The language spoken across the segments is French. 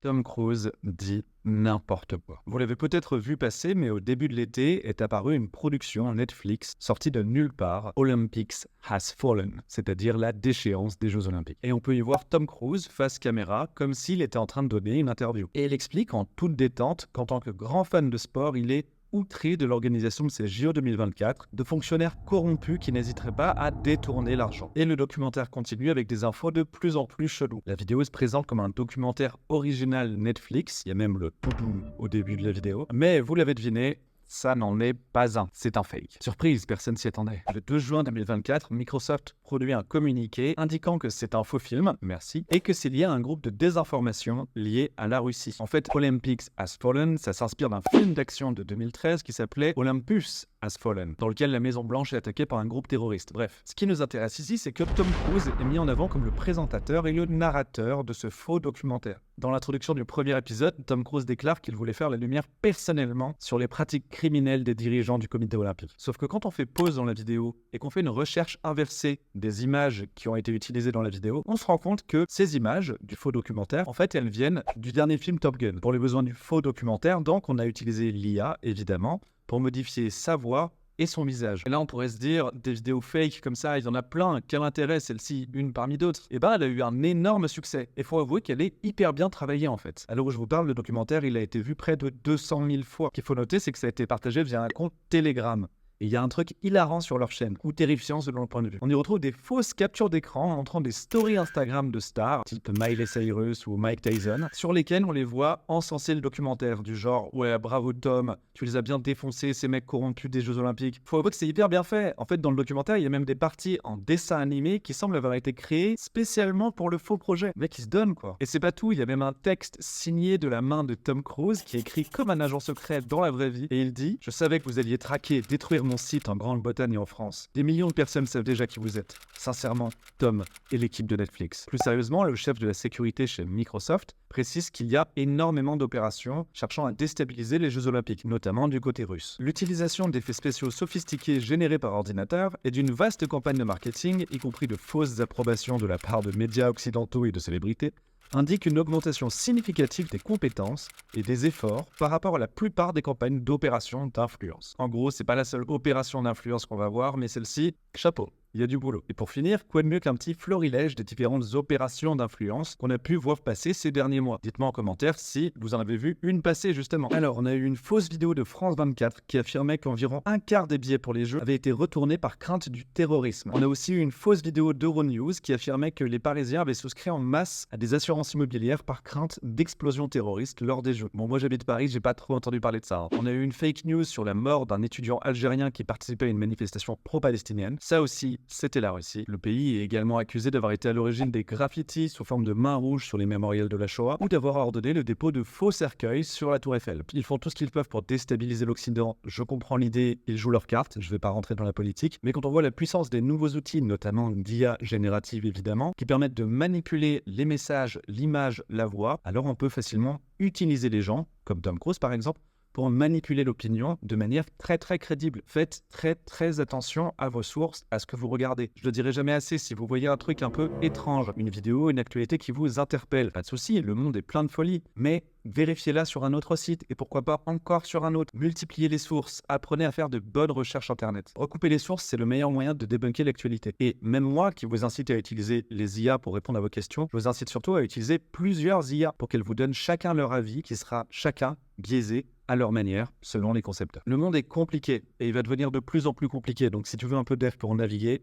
Tom Cruise dit n'importe quoi. Vous l'avez peut-être vu passer, mais au début de l'été est apparue une production Netflix sortie de nulle part, Olympics Has Fallen, c'est-à-dire la déchéance des Jeux Olympiques. Et on peut y voir Tom Cruise face caméra, comme s'il était en train de donner une interview. Et il explique en toute détente qu'en tant que grand fan de sport, il est outré de l'organisation de ces JO 2024, de fonctionnaires corrompus qui n'hésiteraient pas à détourner l'argent. Et le documentaire continue avec des infos de plus en plus cheloues. La vidéo se présente comme un documentaire original Netflix, il y a même le toutou au début de la vidéo, mais vous l'avez deviné, ça n'en est pas un, c'est un fake. Surprise, personne s'y attendait. Le 2 juin 2024, Microsoft produit un communiqué indiquant que c'est un faux film, merci, et que c'est lié à un groupe de désinformation lié à la Russie. En fait, Olympics Has Fallen, ça s'inspire d'un film d'action de 2013 qui s'appelait Olympus Has Fallen, dans lequel la Maison Blanche est attaquée par un groupe terroriste. Bref, ce qui nous intéresse ici, c'est que Tom Cruise est mis en avant comme le présentateur et le narrateur de ce faux documentaire. Dans l'introduction du premier épisode, Tom Cruise déclare qu'il voulait faire la lumière personnellement sur les pratiques criminelles des dirigeants du comité olympique. Sauf que quand on fait pause dans la vidéo et qu'on fait une recherche inversée des images qui ont été utilisées dans la vidéo, on se rend compte que ces images du faux documentaire, en fait, elles viennent du dernier film Top Gun. Pour les besoins du faux documentaire, donc, on a utilisé l'IA, évidemment, pour modifier sa voix et son visage. Et là, on pourrait se dire, des vidéos fake comme ça, il y en a plein. Quel intérêt, celle-ci, une parmi d'autres? Eh ben, elle a eu un énorme succès. Et faut avouer qu'elle est hyper bien travaillée, en fait. Alors où je vous parle, le documentaire, il a été vu près de 200 000 fois. Ce qu'il faut noter, c'est que ça a été partagé via un compte Telegram. Et il y a un truc hilarant sur leur chaîne, ou terrifiant selon le point de vue. On y retrouve des fausses captures d'écran montrant des stories Instagram de stars, type Miley Cyrus ou Mike Tyson, sur lesquelles on les voit encenser le documentaire, du genre « Ouais, bravo Tom, tu les as bien défoncés, ces mecs corrompus des Jeux Olympiques ». Faut avouer que c'est hyper bien fait. En fait, dans le documentaire, il y a même des parties en dessin animé qui semblent avoir été créées spécialement pour le faux projet. Le mec, il se donne, quoi. Et c'est pas tout, il y a même un texte signé de la main de Tom Cruise qui est écrit comme un agent secret dans la vraie vie. Et il dit « Je savais que vous alliez traquer, détruire mon site en Grande-Bretagne et en France. Des millions de personnes savent déjà qui vous êtes. Sincèrement, Tom et l'équipe de Netflix. » Plus sérieusement, le chef de la sécurité chez Microsoft précise qu'il y a énormément d'opérations cherchant à déstabiliser les Jeux Olympiques, notamment du côté russe. L'utilisation d'effets spéciaux sophistiqués générés par ordinateur et d'une vaste campagne de marketing, y compris de fausses approbations de la part de médias occidentaux et de célébrités, indique une augmentation significative des compétences et des efforts par rapport à la plupart des campagnes d'opérations d'influence. En gros, c'est pas la seule opération d'influence qu'on va voir, mais celle-ci, chapeau. Il y a du boulot. Et pour finir, quoi de mieux qu'un petit florilège des différentes opérations d'influence qu'on a pu voir passer ces derniers mois? Dites-moi en commentaire si vous en avez vu une passer justement. Alors, on a eu une fausse vidéo de France 24 qui affirmait qu'environ un quart des billets pour les Jeux avaient été retournés par crainte du terrorisme. On a aussi eu une fausse vidéo d'Euronews qui affirmait que les Parisiens avaient souscrit en masse à des assurances immobilières par crainte d'explosion terroriste lors des Jeux. Bon, moi j'habite Paris, j'ai pas trop entendu parler de ça. On a eu une fake news sur la mort d'un étudiant algérien qui participait à une manifestation pro-palestinienne. Ça aussi, c'était la Russie. Le pays est également accusé d'avoir été à l'origine des graffitis sous forme de mains rouges sur les mémorials de la Shoah ou d'avoir ordonné le dépôt de faux cercueils sur la Tour Eiffel. Ils font tout ce qu'ils peuvent pour déstabiliser l'Occident. Je comprends l'idée, ils jouent leurs cartes, je vais pas rentrer dans la politique, mais quand on voit la puissance des nouveaux outils, notamment d'IA générative évidemment, qui permettent de manipuler les messages, l'image, la voix, alors on peut facilement utiliser les gens, comme Tom Cruise par exemple, pour manipuler l'opinion de manière très très crédible. Faites très très attention à vos sources, à ce que vous regardez. Je le dirai jamais assez, si vous voyez un truc un peu étrange, une vidéo, une actualité qui vous interpelle, pas de souci, le monde est plein de folie, mais vérifiez-la sur un autre site et pourquoi pas encore sur un autre. Multipliez les sources, apprenez à faire de bonnes recherches internet. Recouper les sources, c'est le meilleur moyen de débunker l'actualité. Et même moi qui vous incite à utiliser les IA pour répondre à vos questions, je vous incite surtout à utiliser plusieurs IA pour qu'elles vous donnent chacun leur avis qui sera chacun biaisé à leur manière, selon les concepteurs. Le monde est compliqué et il va devenir de plus en plus compliqué, donc si tu veux un peu d'aide pour naviguer,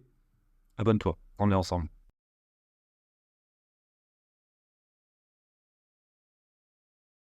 abonne-toi, on est ensemble.